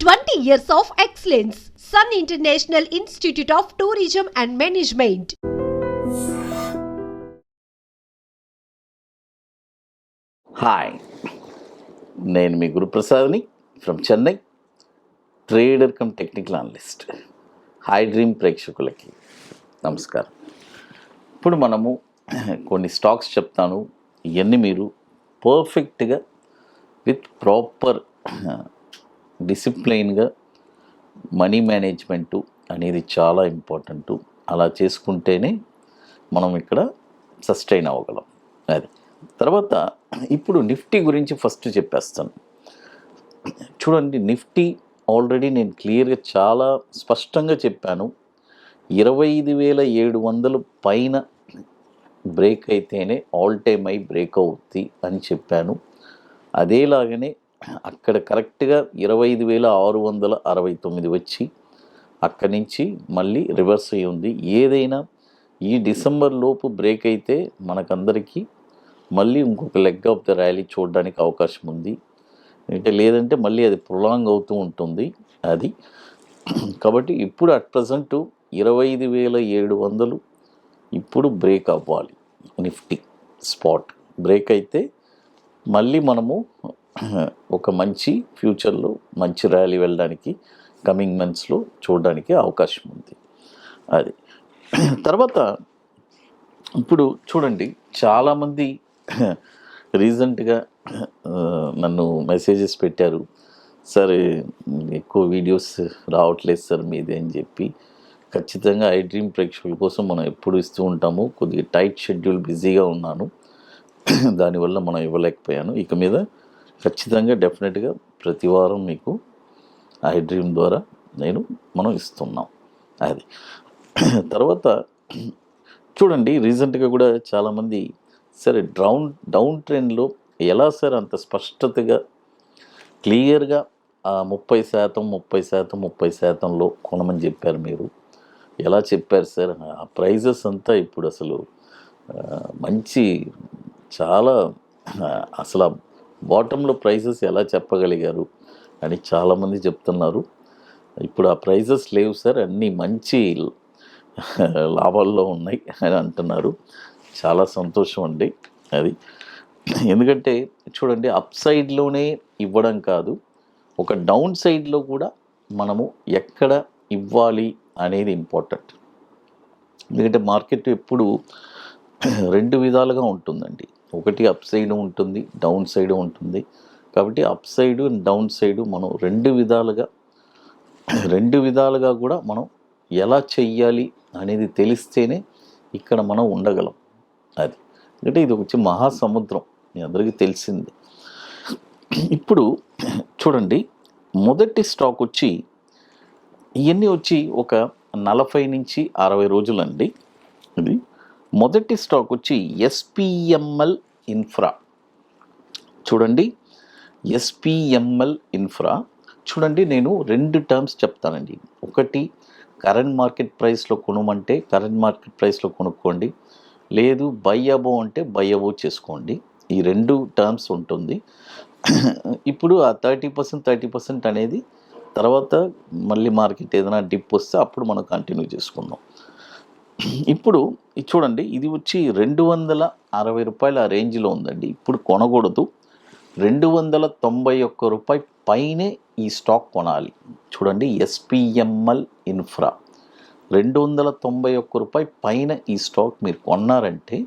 20 years of excellence. Sun International Institute of Tourism and Management. Hi, నేను మీ గురుప్రసాద్ని from Chennai, trader cum technical analyst. Hi dream ప్రేక్షకులకి నమస్కారం. ఇప్పుడు మనము కొన్ని స్టాక్స్ చెప్తాను. ఇవన్నీ మీరు పర్ఫెక్ట్గా విత్ ప్రాపర్ డిసిప్లైన్గా మనీ మేనేజ్మెంటు అనేది చాలా ఇంపార్టెంటు. అలా చేసుకుంటేనే మనం ఇక్కడ సస్టైన్ అవ్వగలం. అది తర్వాత ఇప్పుడు నిఫ్టీ గురించి ఫస్ట్ చెప్పేస్తాను. చూడండి, నిఫ్టీ ఆల్రెడీ నేను క్లియర్గా చాలా స్పష్టంగా చెప్పాను. 25,700 పైన బ్రేక్ అయితేనే ఆల్ టైమ్ హై బ్రేక్ అవుద్ది అని చెప్పాను. అదేలాగానే అక్కడ కరెక్ట్గా 25,669 వచ్చి అక్కడి నుంచి మళ్ళీ రివర్స్ అయ్యి ఉంది. ఏదైనా ఈ డిసెంబర్ లోపు బ్రేక్ అయితే మనకందరికీ మళ్ళీ ఇంకొక లెగ్ ఆఫ్ ద ర్యాలీ చూడడానికి అవకాశం ఉంది. అంటే లేదంటే మళ్ళీ అది ప్రొలాంగ్ అవుతూ ఉంటుంది. అది కాబట్టి ఇప్పుడు అట్ ప్రజెంట్ 25,700 ఇప్పుడు బ్రేక్ అవ్వాలి. నిఫ్టీ స్పాట్ బ్రేక్ అయితే మళ్ళీ మనము ఒక మంచి ఫ్యూచర్లో మంచి ర్యాలీ వెళ్ళడానికి కమింగ్ మంత్స్లో చూడడానికి అవకాశం ఉంది. అది తర్వాత ఇప్పుడు చూడండి, చాలామంది రీసెంట్గా నన్ను మెసేజెస్ పెట్టారు, సార్ ఎక్కువ వీడియోస్ రావట్లేదు సార్ మీది అని చెప్పి. ఖచ్చితంగా ఐ డ్రీమ్ ప్రేక్షకుల కోసం మనం ఎప్పుడు ఇస్తూ ఉంటాము. కొద్దిగా టైట్ షెడ్యూల్ బిజీగా ఉన్నాను, దానివల్ల మనం ఇవ్వలేకపోయాను. ఇక మీద ఖచ్చితంగా డెఫినెట్గా ప్రతి వారం మీకు ఐ డ్రీమ్ ద్వారా మనం ఇస్తున్నాం. అది తర్వాత చూడండి, రీసెంట్గా కూడా చాలామంది సరే డౌన్ ట్రెండ్లో ఎలా సార్ అంత స్పష్టతగా క్లియర్గా 30% కొనమని చెప్పారు, మీరు ఎలా చెప్పారు సార్? ఆ ప్రైజెస్ అంతా ఇప్పుడు అసలు మంచి చాలా అసలు బాటంలో ప్రైజెస్ ఎలా చెప్పగలిగారు అని చాలామంది చెప్తున్నారు. ఇప్పుడు ఆ ప్రైజెస్ లేవు సార్, అన్నీ మంచి లాభాల్లో ఉన్నాయి అని అంటున్నారు. చాలా సంతోషం అండి. అది ఎందుకంటే చూడండి, అప్ సైడ్లోనే ఇవ్వడం కాదు, ఒక డౌన్ సైడ్లో కూడా మనము ఎక్కడ ఇవ్వాలి అనేది ఇంపార్టెంట్. ఎందుకంటే మార్కెట్ ఎప్పుడు రెండు విధాలుగా ఉంటుందండి. ఒకటి అప్ సైడ్ ఉంటుంది, డౌన్ సైడ్ ఉంటుంది. కాబట్టి అప్ సైడు డౌన్ సైడు మనం రెండు విధాలుగా కూడా మనం ఎలా చెయ్యాలి అనేది తెలిస్తేనే ఇక్కడ మనం ఉండగలం. అది అంటే ఇది వచ్చి మహాసముద్రం, మీ అందరికీ తెలిసింది. ఇప్పుడు చూడండి, మొదటి స్టాక్ వచ్చి ఇవన్నీ వచ్చి ఒక 40 నుంచి 60 రోజులండి. ఇది మొదటి స్టాక్ వచ్చి ఎస్పిఎంఎల్ ఇన్ఫ్రా. చూడండి, ఎస్పిఎంఎల్ ఇన్ఫ్రా చూడండి, నేను 2 టర్మ్స్ చెప్తానండి. ఒకటి కరెంట్ మార్కెట్ ప్రైస్లో కొనమంటే కరెంట్ మార్కెట్ ప్రైస్లో కొనుక్కోండి, లేదు బై అబోవ్ అంటే బై అబోవ్ చేసుకోండి. ఈ 2 టర్మ్స్ ఉంటుంది. ఇప్పుడు ఆ 30% అనేది తర్వాత మళ్ళీ మార్కెట్ ఏదైనా డిప్ వస్తే అప్పుడు మనం కంటిన్యూ చేసుకుందాం. ఇప్పుడు చూడండి, ఇది వచ్చి 260 రూపాయల ఆ రేంజ్లో ఉందండి. ఇప్పుడు కొనకూడదు, 291 రూపాయి పైనే ఈ స్టాక్ కొనాలి. చూడండి, ఎస్పిఎంఎల్ ఇన్ఫ్రా 291 రూపాయి పైన ఈ స్టాక్ మీరు కొన్నారంటే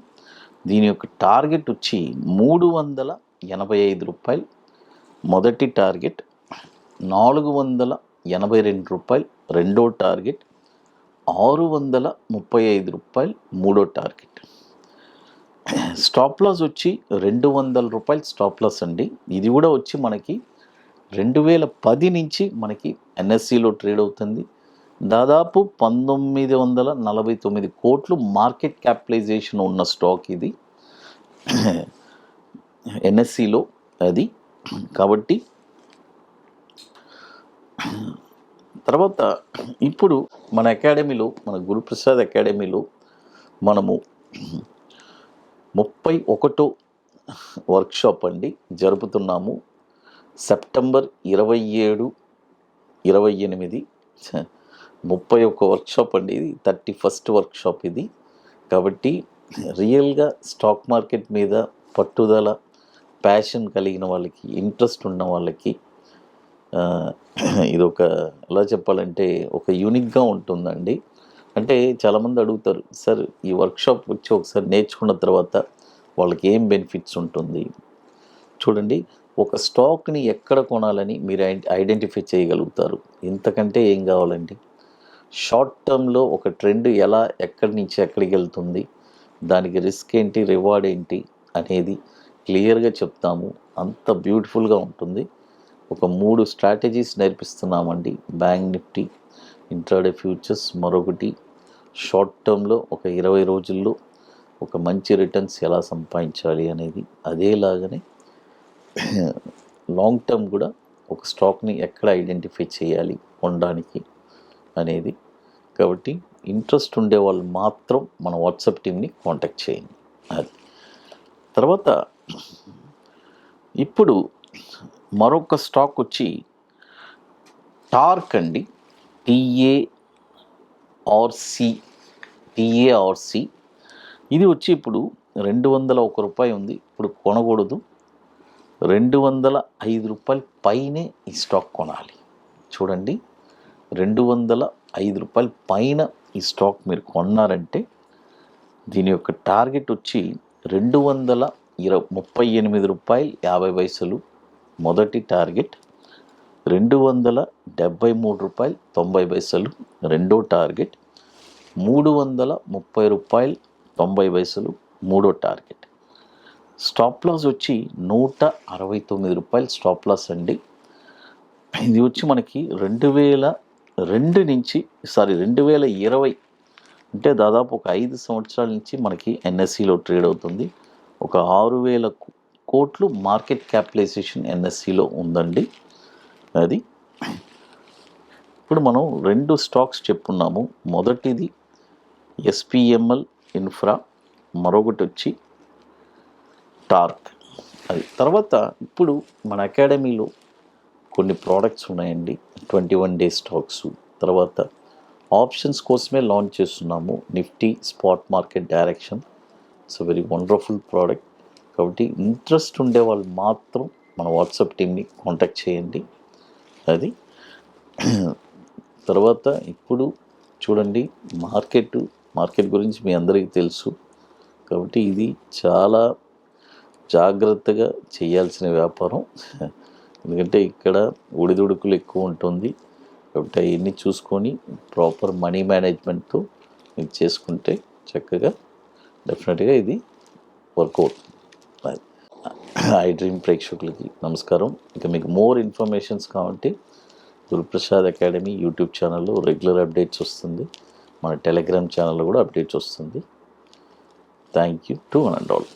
దీని యొక్క టార్గెట్ వచ్చి 385 రూపాయలు మొదటి టార్గెట్, 482 రూపాయలు రెండో టార్గెట్, 635 రూపాయలు మూడో టార్గెట్. స్టాప్ లాస్ వచ్చి 200 రూపాయలు స్టాప్ లాస్ అండి. ఇది కూడా వచ్చి మనకి 2010 నుంచి మనకి ఎన్ఎస్సిలో ట్రేడ్ అవుతుంది. దాదాపు 1949 కోట్లు మార్కెట్ క్యాపిటలైజేషన్ ఉన్న స్టాక్ ఇది ఎన్ఎస్సిలో. అది కాబట్టి తర్వాత ఇప్పుడు మన అకాడమీలో, మన గురుప్రసాద్ అకాడమీలో మనము 31వ వర్క్షాప్ అండి జరుపుతున్నాము. సెప్టెంబర్ 27 28 31 వర్క్షాప్ అండి, ఇది 31st వర్క్షాప్ ఇది. కాబట్టి రియల్గా స్టాక్ మార్కెట్ మీద పట్టుదల, ప్యాషన్ కలిగిన వాళ్ళకి, ఇంట్రెస్ట్ ఉన్న వాళ్ళకి ఇది ఎలా చెప్పాలంటే ఒక యూనిక్గా ఉంటుందండి. అంటే చాలామంది అడుగుతారు, సార్ ఈ వర్క్షాప్ వచ్చి ఒకసారి నేర్చుకున్న తర్వాత వాళ్ళకి ఏం బెనిఫిట్స్ ఉంటుంది. చూడండి, ఒక స్టాక్ని ఎక్కడ కొనాలని మీరు ఐడెంటిఫై చేయగలుగుతారు. ఇంతకంటే ఏం కావాలండి? షార్ట్ టర్మ్లో ఒక ట్రెండ్ ఎలా ఎక్కడి నుంచి ఎక్కడికి వెళ్తుంది, దానికి రిస్క్ ఏంటి, రివార్డ్ ఏంటి అనేది క్లియర్గా చెప్తాము. అంత బ్యూటిఫుల్గా ఉంటుంది. ఒక 3 స్ట్రాటజీస్ నేర్పిస్తున్నామండి. బ్యాంక్ నిఫ్టీ, ఇంట్రాడే ఫ్యూచర్స్, మరొకటి షార్ట్ టర్మ్లో ఒక 20 రోజుల్లో ఒక మంచి రిటర్న్స్ ఎలా సంపాదించాలి అనేది. అదేలాగానే లాంగ్ టర్మ్ కూడా ఒక స్టాక్ని ఎక్కడ ఐడెంటిఫై చేయాలి కొనడానికి అనేది. కాబట్టి ఇంట్రెస్ట్ ఉండే వాళ్ళు మాత్రం మన వాట్సాప్ టీమ్ని కాంటాక్ట్ చేయండి. అది తర్వాత ఇప్పుడు మరొక స్టాక్ వచ్చి టార్క్ అండి, టీఏఆర్సి. ఇది వచ్చి ఇప్పుడు 201 రూపాయి ఉంది. ఇప్పుడు కొనకూడదు, 205 రూపాయల పైనే ఈ స్టాక్ కొనాలి. చూడండి, 205 రూపాయల పైన ఈ స్టాక్ మీరు కొన్నారంటే దీని యొక్క టార్గెట్ వచ్చి 238 రూపాయలు 50 పైసలు మొదటి టార్గెట్, 273 రూపాయలు 90 పైసలు రెండో టార్గెట్, 330 రూపాయలు 90 పైసలు మూడో టార్గెట్. స్టాప్ లాస్ వచ్చి 169 రూపాయలు స్టాప్ లాస్ అండి. ఇది వచ్చి మనకి 2020 అంటే దాదాపు ఒక 5 సంవత్సరాల నుంచి మనకి ఎన్ఎస్సిలో ట్రేడ్ అవుతుంది. ఒక 6,000 కోట్లు మార్కెట్ క్యాపిటలైజేషన్ ఎన్ఎస్సిలో ఉందండి. అది ఇప్పుడు మనం 2 స్టాక్స్ చెప్పున్నాము. మొదటిది ఎస్పిఎంఎల్ ఇన్ఫ్రా, మరొకటి వచ్చి టార్క్. అది తర్వాత ఇప్పుడు మన అకాడమీలో కొన్ని ప్రోడక్ట్స్ ఉన్నాయండి, 21 డే స్టాక్స్. తర్వాత ఆప్షన్స్ కోసమే లాంచ్ చేస్తున్నాము, Nifty spot market direction. It's a very wonderful product. కాబట్టి ఇంట్రెస్ట్ ఉండే వాళ్ళు మాత్రం మన వాట్సాప్ టీమ్ని కాంటాక్ట్ చేయండి. అది తర్వాత ఇప్పుడు చూడండి, మార్కెట్ గురించి మీ అందరికీ తెలుసు. కాబట్టి ఇది చాలా జాగ్రత్తగా చేయాల్సిన వ్యాపారం. ఎందుకంటే ఇక్కడ ఒడిదుడుకులు ఎక్కువ ఉంటుంది. కాబట్టి అవన్నీ చూసుకొని ప్రాపర్ మనీ మేనేజ్మెంట్తో మీరు చేసుకుంటే చక్కగా డెఫినెట్గా ఇది వర్కౌట్. ఐ డ్రీమ్ ప్రేక్షకులకి నమస్కారం. ఇక మీకు మోర్ ఇన్ఫర్మేషన్స్ కావాలంటే గురుప్రసాద్ అకాడమీ యూట్యూబ్ ఛానల్లో రెగ్యులర్ అప్డేట్స్ వస్తుంది. మన టెలిగ్రామ్ ఛానల్లో కూడా అప్డేట్స్ వస్తుంది. Thank you to one and all.